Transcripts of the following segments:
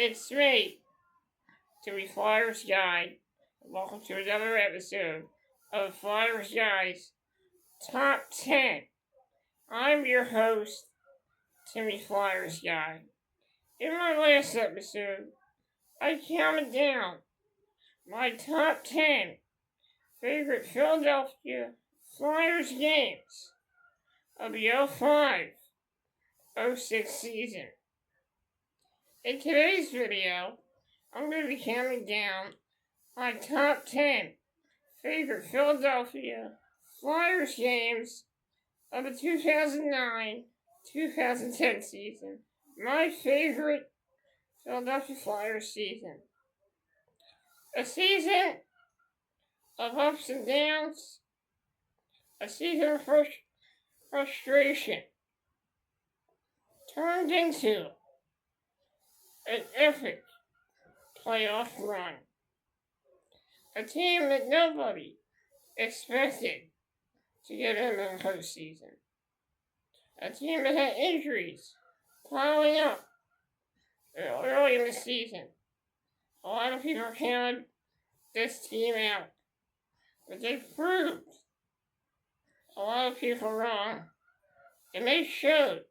It's me, the Flyers Guy. Welcome to another episode of Flyers Guys Top 10. I'm your host, Timmy Flyers Guy. In my last episode, I counted down my top 10 favorite Philadelphia Flyers games of the 05-06 season. In today's video, I'm going to be counting down my top 10 favorite Philadelphia Flyers games of the 2009-2010 season. My favorite Philadelphia Flyers season. A season of ups and downs. A season of frustration. Turned into an epic playoff run. A team that nobody expected to get in the postseason. A team that had injuries piling up early in the season. A lot of people counted this team out, but they proved a lot of people wrong, and they showed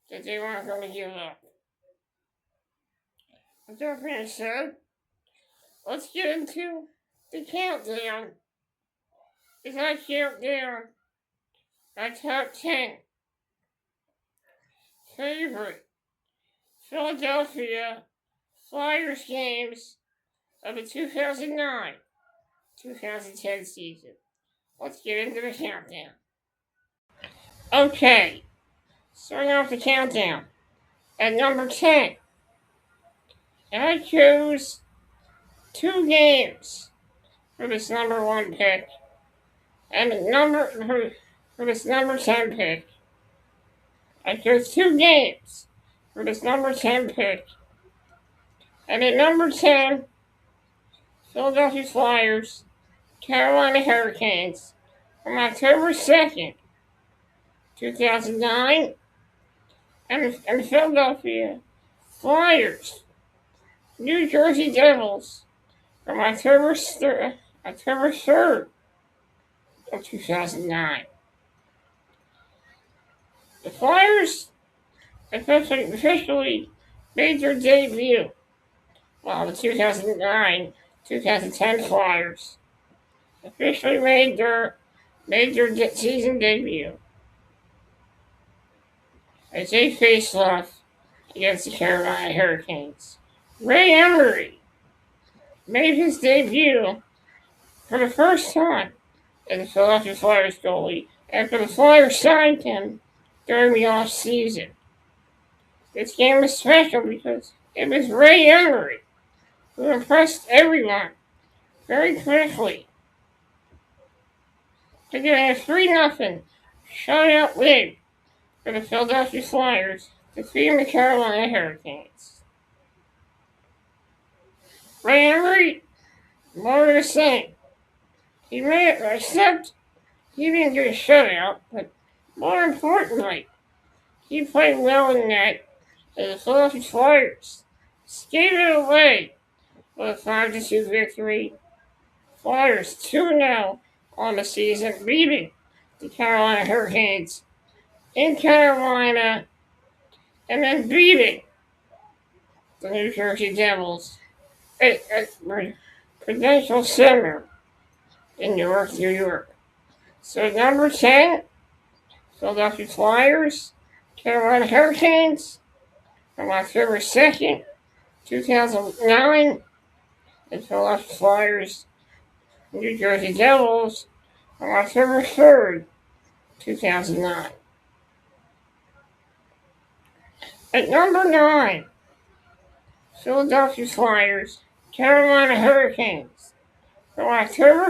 that they weren't going to give up. With that being said, let's get into the countdown. As I count down my top 10 favorite Philadelphia Flyers games of the 2009-2010 season. Let's get into the countdown. Okay, starting off the countdown at number 10. And I chose 2 games for this number 1 pick and for this number 10 pick. I chose 2 games for this number 10 pick. And at number 10, Philadelphia Flyers, Carolina Hurricanes, from October 2nd, 2009, and Philadelphia Flyers, New Jersey Devils, from October 3rd of 2009. The Flyers officially made their debut, while the 2009-2010 Flyers officially made their season debut as they faced off against the Carolina Hurricanes. Ray Emery made his debut for the first time as the Philadelphia Flyers goalie after the Flyers signed him during the off-season. This game was special because it was Ray Emery who impressed everyone very quickly to get a 3-0 shutout win for the Philadelphia Flyers, defeating the Carolina Hurricanes. Ray Emery, more of the same. He made it, except he didn't get a shutout, but more importantly, he played well in net as the Philadelphia Flyers skated away with a 5-2 victory. Flyers 2-0 on the season, beating the Carolina Hurricanes in Carolina, and then beating the New Jersey Devils at Prudential Center in Newark, New York. So number 10, Philadelphia Flyers, Carolina Hurricanes, from October 2nd, 2009, and Philadelphia Flyers, New Jersey Devils, from October 3rd, 2009. At number 9, Philadelphia Flyers, Carolina Hurricanes, from October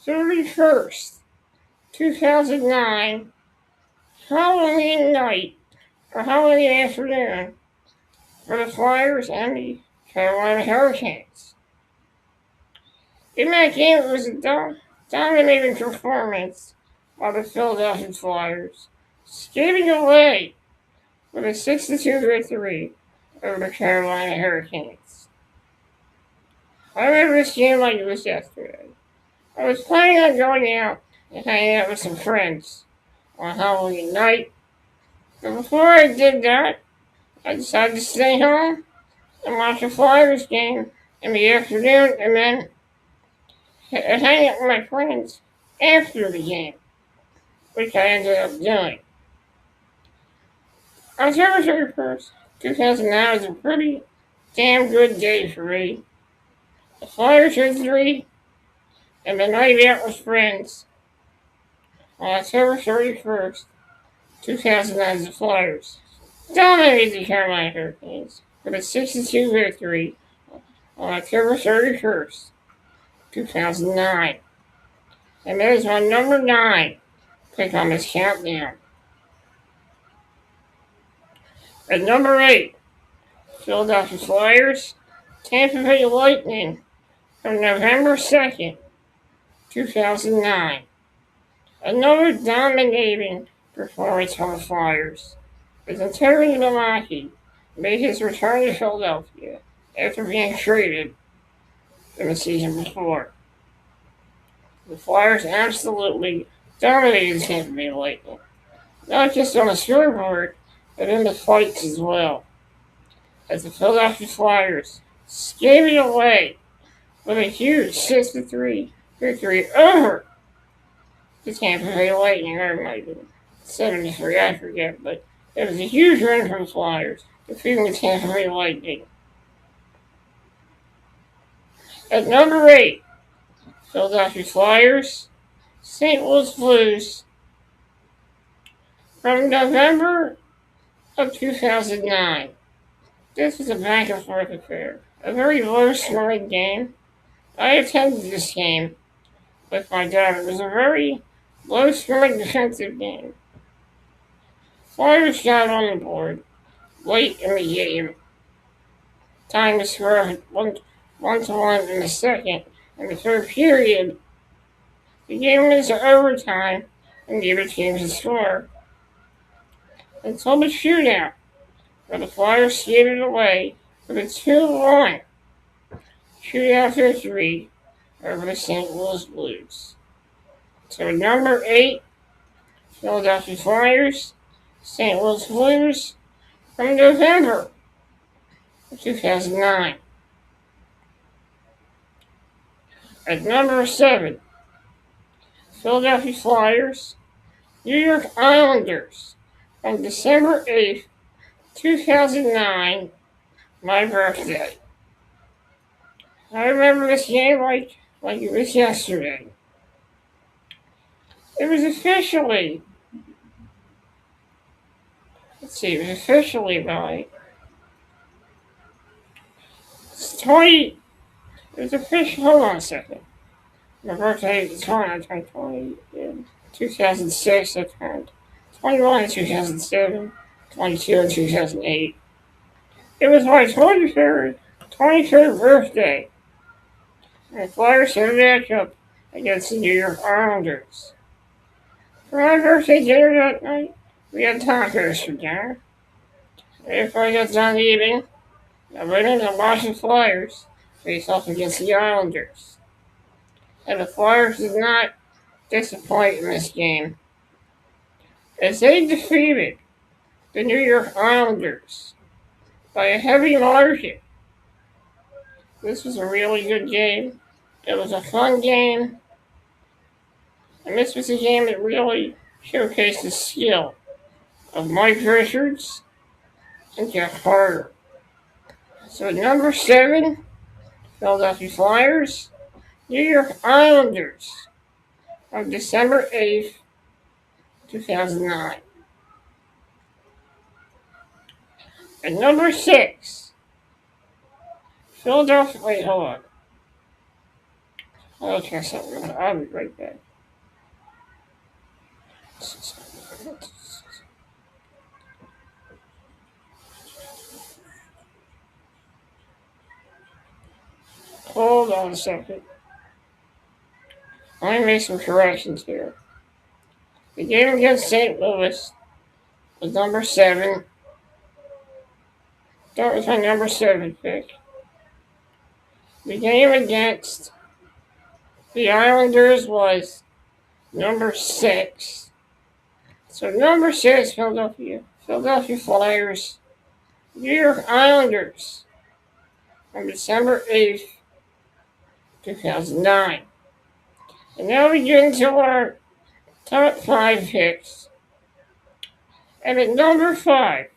31st, 2009, Halloween night, or Halloween afternoon, for the Flyers and the Carolina Hurricanes. In that game, it was a dominating performance by the Philadelphia Flyers, skating away with a 6-2 victory over the Carolina Hurricanes. I remember this game like it was yesterday. I was planning on going out and hanging out with some friends on Halloween night, but before I did that, I decided to stay home and watch a Flyers game in the afternoon and then hang out with my friends after the game, which I ended up doing. October 31st, 2009 was a pretty damn good day for me. The Flyers had 3, and the night out with friends on October 31st, 2009, the Flyers dominated the Carolina Hurricanes with a 6-2 victory on October 31st, 2009. And that is my number 9 pick on this countdown. At number 8, Philadelphia Flyers, Tampa Bay Lightning from November 2nd, 2009. Another dominating performance from the Flyers, as Terry Milwaukee made his return to Philadelphia after being traded in the season before. The Flyers absolutely dominated the Tampa Bay Lightning, not just on the scoreboard, but in the fights as well, as the Philadelphia Flyers skated away with a huge 6-3 victory over the Tampa Bay Lightning. Or it might have been 7-3, I forget, but it was a huge win for the Flyers, defeating the Tampa Bay Lightning. At number 8, Philadelphia Flyers, St. Louis Blues, from November of 2009. This was a back and forth affair, a very low scoring game. I attended this game with my dad. It was a very low scoring defensive game. Flyers got on the board late in the game. Time to score 1-1 in the second. In the third period, the game went to overtime and neither team to score. Until the shootout, where the Flyers skated away with a 2-1 shootout victory over the St. Louis Blues. So number 8, Philadelphia Flyers, St. Louis Blues, from November of 2009. At number 7, Philadelphia Flyers, New York Islanders, on December 8th, 2009, my birthday. I remember this game like it was yesterday. It was officially, by 20, it was official, hold on a second. My birthday is I turned 20 in 2006, I turned 21 in 2007, 22 in 2008. It was my 23rd birthday. And the Flyers had a matchup against the New York Islanders. For my birthday dinner that night, we had tacos for dinner. After I got done eating, I went in and watched the Flyers face off against the Islanders. And the Flyers did not disappoint in this game, as they defeated the New York Islanders by a heavy margin. This was a really good game. It was a fun game. And this was a game that really showcased the skill of Mike Richards and Jeff Carter. So at number 7, Philadelphia Flyers, New York Islanders, on December 8th, 2009. At number 6, Philadelphia, wait, hold on. I'll try something. I'll be right back. Hold on a second. Let me make some corrections here. The game against St. Louis was number 7, That was my number 7 pick. The game against the Islanders was number 6. So number 6, Philadelphia Flyers, New York Islanders, on December 8th, 2009. And now we get into our top 5 picks. And at number 5,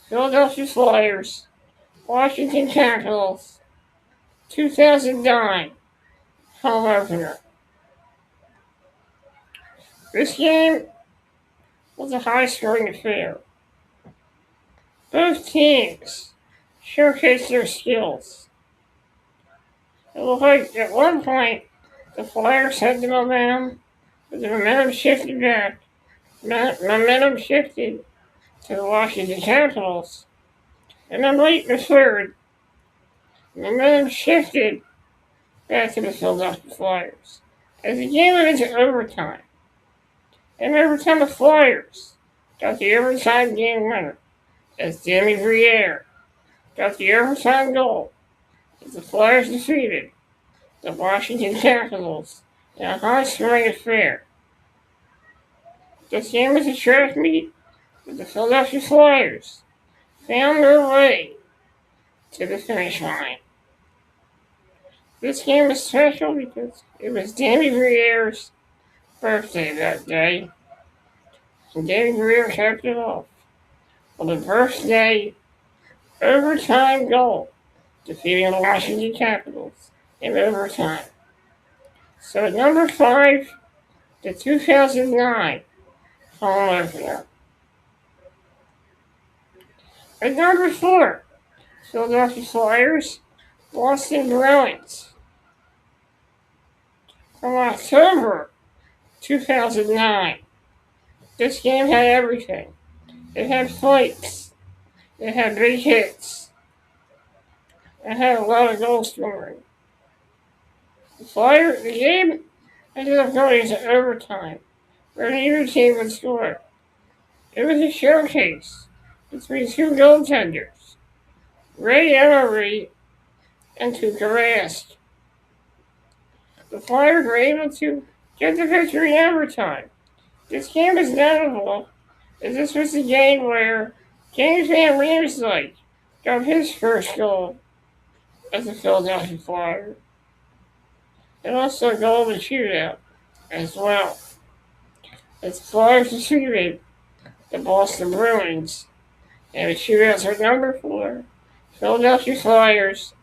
Philadelphia Flyers, Washington Capitals, 2009 home opener. This game was a high-scoring affair. Both teams showcased their skills. It looked like at one point the Flyers had the momentum, but the momentum shifted back. Momentum shifted to the Washington Capitals. And then late in the third, momentum shifted back to the Philadelphia Flyers. As the game went into overtime, and overtime the Flyers got the overtime game winner as Danny Briere got the overtime goal as the Flyers defeated the Washington Capitals in a high-scoring affair. This game was a track meet, but the Philadelphia Flyers found their way to the finish line. This game was special because it was Danny Briere's birthday that day, and Danny Briere capped it off with a birthday overtime goal, defeating the Washington Capitals in overtime. So at number 5, the 2009 home opener. At number 4, Philadelphia Flyers, Boston Bruins. From October 2009, this game had everything. It had fights. It had big hits. It had a lot of goal scoring. The game ended up going into overtime, where neither team would score. It was a showcase between two goaltenders, Ray Emery and Tuukka Rask. The Flyers were able to get the victory in overtime. This game is notable, as this was the game where James Van Riemsdyk got his first goal as a Philadelphia Flyer, and also a goal in the shootout as well. As the Flyers defeated the Boston Bruins, and the shootouts are number 4, Philadelphia Flyers,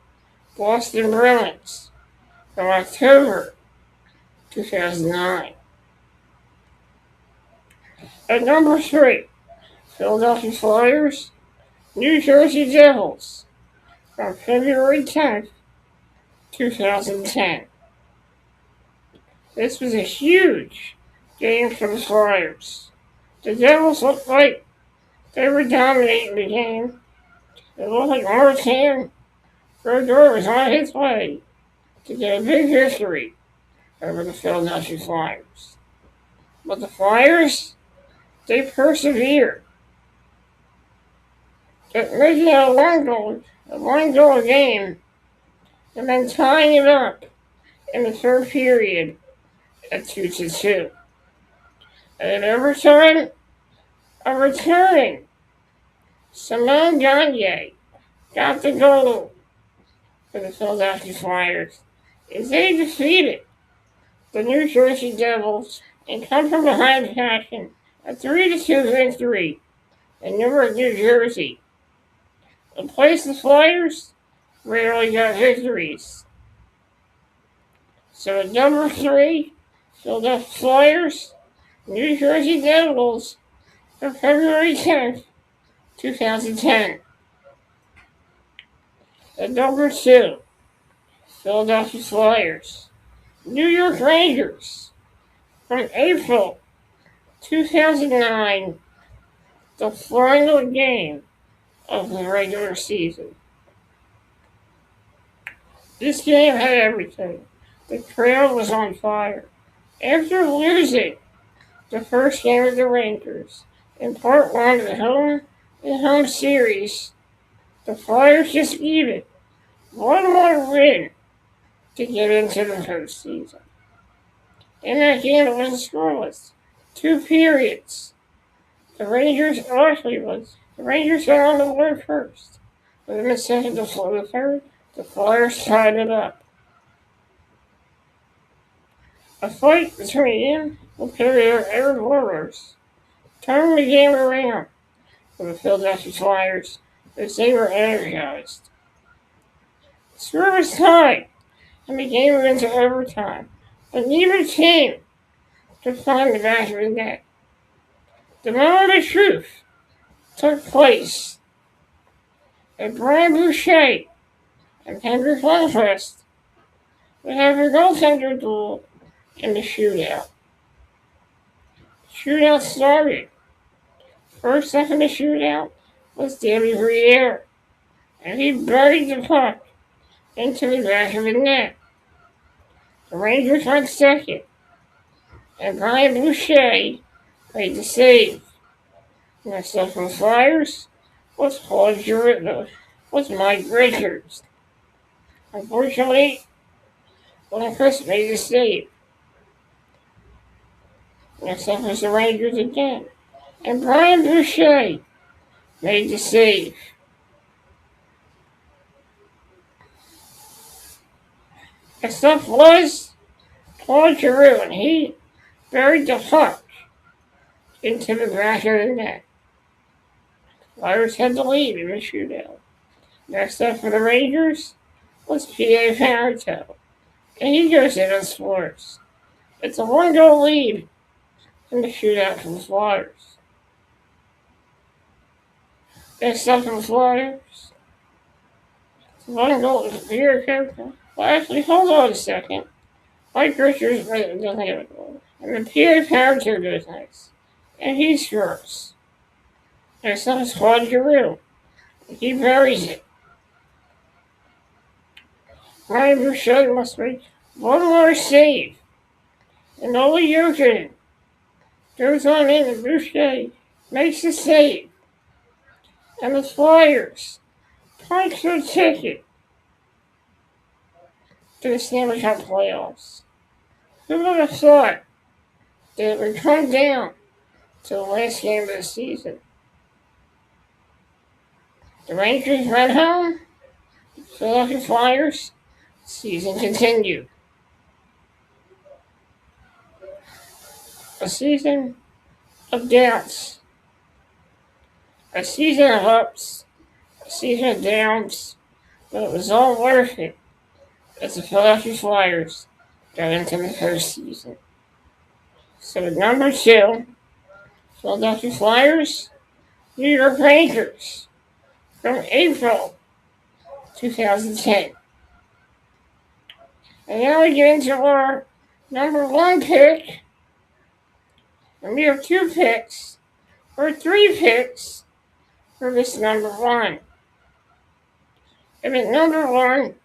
Boston Bruins, from October 2009. At number 3, Philadelphia Flyers, New Jersey Devils, from February 10th, 2010. This was a huge game for the Flyers. The Devils looked like they were dominating the game. It looked like Martin Brodeur was on his way to get a big victory over the Philadelphia Flyers. But the Flyers, they persevered. Making it a one goal game, and then tying it up in the third period at 2-2. And in overtime, a returning Simon Gagne got the goal for the Philadelphia Flyers as they defeated the New Jersey Devils and come from behind fashion a 3-2 victory in Newark, New Jersey. A place the Flyers rarely got victories. So at number 3, Philadelphia Flyers, New Jersey Devils, from February 10th, 2010. At number 2, Philadelphia Flyers, New York Rangers, from April 2009, the final game of the regular season. This game had everything. The crowd was on fire. After losing the first game of the Rangers In part one of the home series, the Flyers just needed one more win to get into the postseason. In that game, it was scoreless. 2 periods. The Rangers went on the board first. Within a second before the third, the Flyers tied it up. A fight between Imperial and Warriors turned the game around for the Philadelphia Flyers as they were energized. The score was tied, and the game went into overtime, but neither team could find the back of the net. The moment of truth took place, and Brian Boucher and Henrik Lundqvist would have a goaltender duel in the shootout. The shootout started. First up in the shootout was Danny Briere, and he buried the puck into the back of the net. The Rangers went second, and Brian Boucher made the save. Next up for the Flyers was Mike Richards. Unfortunately, Lundqvist made the save. Next up was the Rangers again, and Brian Boucher made the save. Next up was Claude Giroux, and he buried the puck into the back of the net. Flyers had the lead in the shootout. Next up for the Rangers was P.A. Farito, and he goes in and scores. It's a 1-goal lead in the shootout for the Flyers. Next up for the Flyers, 1-goal for Pierre Farito. Well, actually, hold on a second. Mike Richards doesn't have a goal. And then Pierre Farito goes next, and he scores. Next up is Claude Giroux. He buries it. Brian Boucher must make one more save. And Ole Jokinen goes on in, and Boucher makes the save. And the Flyers punch their ticket to the Stanley Cup playoffs. Who would have thought that it would come down to the last game of the season? The Rangers went home. Philadelphia Flyers. Season continued. A season of doubts. A season of ups. A season of downs. But it was all worth it as the Philadelphia Flyers got into the postseason. So at number 2, Philadelphia Flyers, New York Rangers from April 2010. And now we get into our number 1 pick. And we have 2 picks, or 3 picks, for this number 1. And at number 1,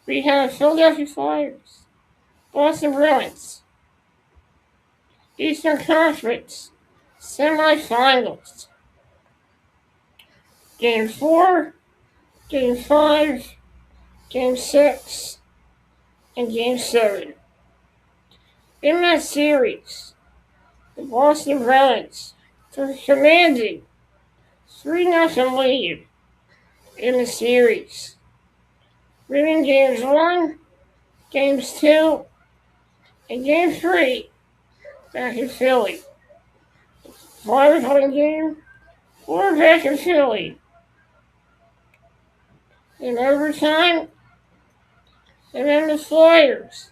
we have Philadelphia Flyers, Boston Bruins, Eastern Conference semifinals. Game 4, Game 5, Game 6, and Game 7. In that series, the Boston Bruins took a commanding 3-0 lead in the series, winning Games 1, Games 2, and Game 3 back in Philly. The Flyers won Game 4 back in Philly. In overtime, and then the Flyers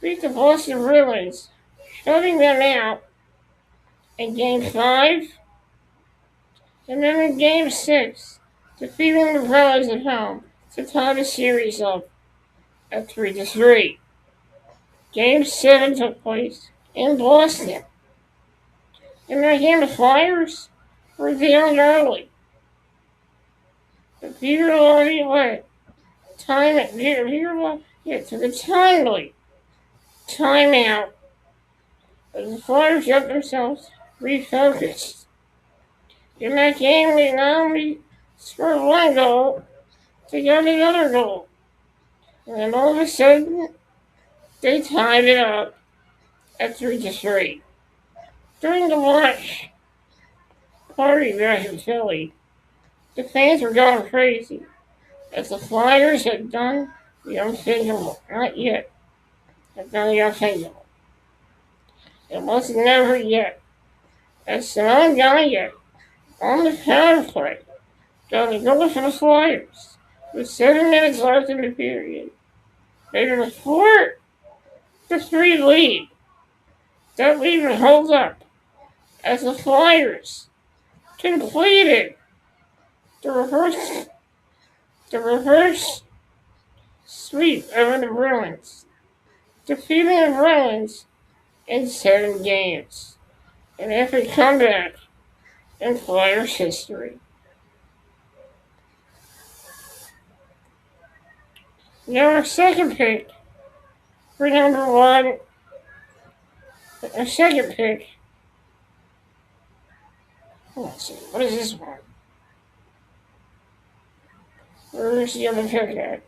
beat the Boston Bruins, shutting them out in Game 5, and then in Game 6, defeating the Bruins at home to tie the series up at 3-3. Game 7 took place in Boston. In that game, the Flyers were down early. But Peter Laviolette led. Took a timely timeout. But the Flyers got themselves refocused In that game, we not only scored one goal, they got another goal. And then all of a sudden, they tied it up at 3-3. During the watch party back in Philly, the fans were going crazy as the Flyers had done the unthinkable. Not yet. Had done the unthinkable. It was never yet. As Simone Gagne on the power play got a goal for the Flyers with 7 minutes left in the period. Made it a 4-3 lead. That lead would hold up as the Flyers completed the reverse sweep over the Bruins, defeating the Bruins in 7 games. An epic comeback in Flyers history. Now our second pick for number one, our second pick, let's see, what is this one? Where's the other pick at?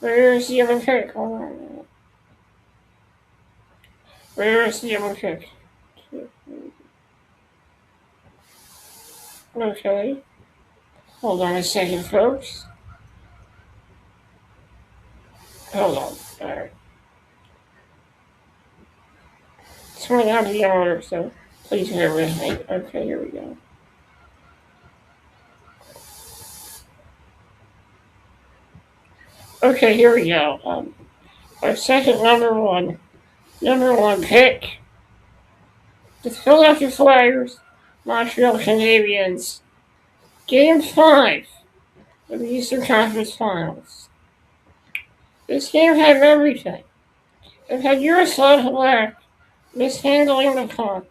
Where's the other pick? Hold on a minute. Where's the other pick? Okay. Hold on a second, folks. Hold on. Alright. It's going out of the order, so please bear with me. Okay, here we go. Okay, here we go. Our second number one pick, the Philadelphia Flyers, Montreal Canadiens, Game 5 of the Eastern Conference Finals. This game had everything. It had Yaroslav Halak mishandling the puck,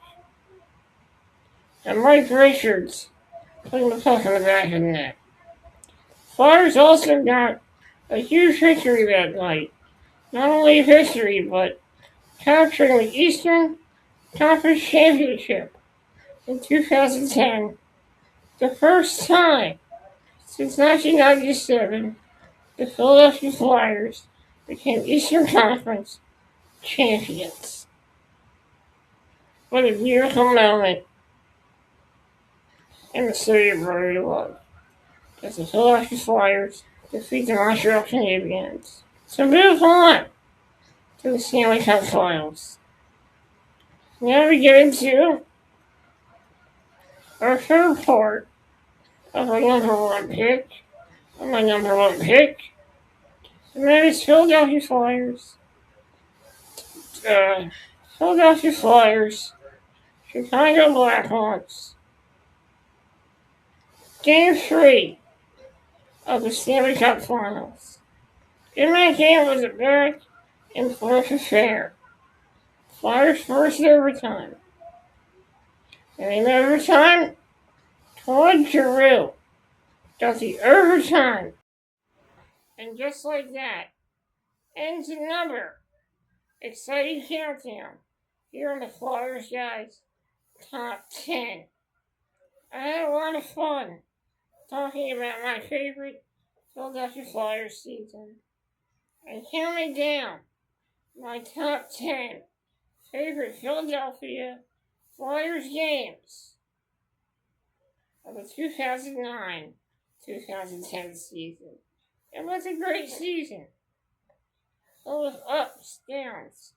and Mike Richards putting the puck in the back of the net. Flyers also got a huge victory that night. Not only history, but capturing the Eastern Conference Championship in 2010. The first time since 1997, the Philadelphia Flyers became Eastern Conference champions. What a beautiful moment in the city of Brotherly Love as the Philadelphia Flyers defeat the Montreal Canadiens. So move on to the Stanley Cup Finals. Now we get into our third part of our number one pick. My number one pick, and that is Philadelphia Flyers. Philadelphia Flyers, Chicago Blackhawks. Game 3 of the Stanley Cup Finals. In that game was a back and forth affair. Flyers forced overtime. And in overtime, Claude Giroux got the overtime. And just like that, ends another exciting countdown here on the Flyersguys Top 10. I had a lot of fun talking about my favorite Philadelphia Flyers season. And counting down my top 10 favorite Philadelphia Flyers games of the 2009-2010 season. It was a great season, full of ups, downs,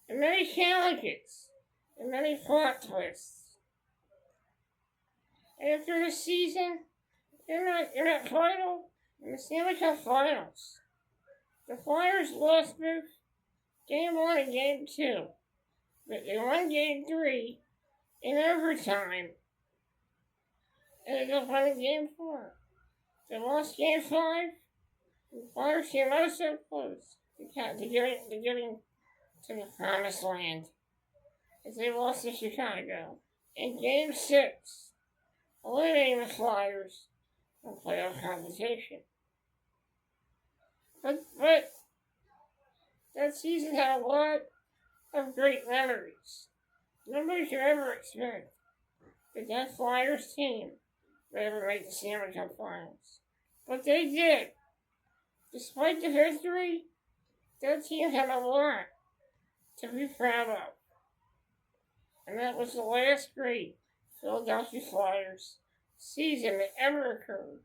and many challenges, and many plot twists. After the season, in that final, in the Stanley Cup Finals, the Flyers lost both Game 1 and Game 2, but they won Game 3 in overtime, and they won Game 4. They lost Game 5, and the Flyers came out so close to getting to the promised land as they lost to Chicago in Game 6, eliminating the Flyers from playoff competition. But that season had a lot of great memories. Nobody could ever expect that that Flyers team would ever make the Stanley Cup Finals. But they did. Despite the history, that team had a lot to be proud of. And that was the last great Philadelphia Flyers season that ever occurred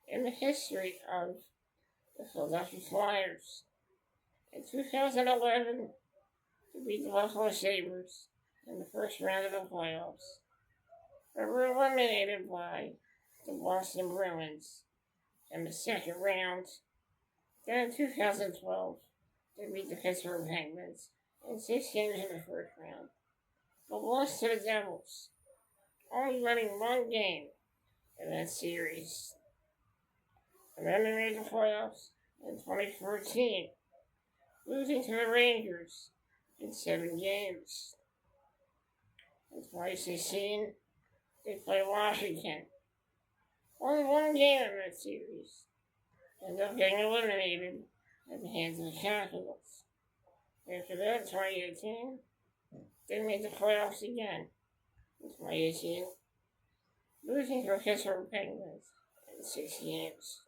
in the history of the Philadelphia Flyers. In 2011, to beat the Buffalo Sabres in the first round of the playoffs, but were eliminated by the Boston Bruins in the second round. Then in 2012, they beat the Pittsburgh Penguins in 6 games in the first round, but lost to the Devils, only winning 1 game in that series. And then they made the playoffs in 2014, losing to the Rangers in 7 games. In 2016, they played Washington. Only 1 game in that series. Ended up getting eliminated at the hands of the Capitals. After that, in 2018, they made the playoffs again. In 2018, losing to the Pittsburgh Penguins in 6 games.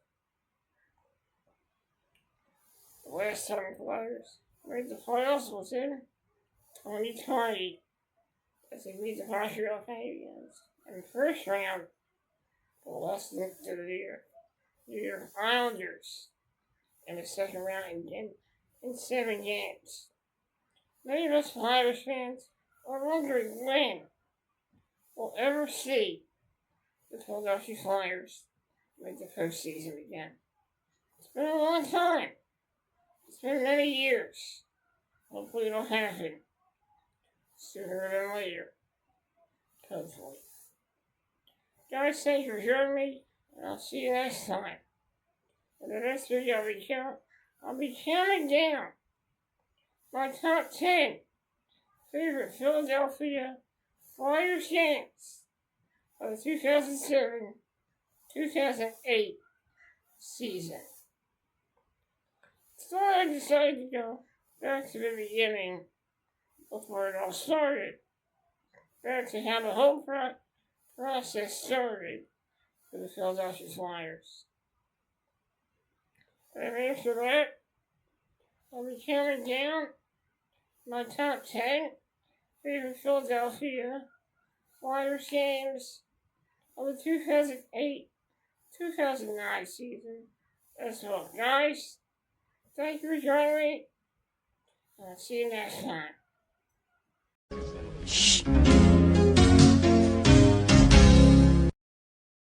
The last time the Flyers made the playoffs was in 2020, as they beat the Montreal Canadiens in the first round, but lost to the New York Islanders in the second round again in 7 games. Many of us Flyers fans are wondering when we'll ever see the Philadelphia Flyers make the postseason again. It's been a long time. It's been many years. Hopefully it'll happen sooner than later. Hopefully. Guys, thank you for joining me, and I'll see you next time. In the next video, I'll be counting down my top 10 favorite Philadelphia Flyers games of the 2007-2008 season. So I decided to go back to the beginning before it all started. Back to how the whole process started for the Philadelphia Flyers. And after that, I'll be counting down my top 10 favorite Philadelphia Flyers games of the 2008-2009 season as well. Guys, thank you for joining me, and I'll see you next time.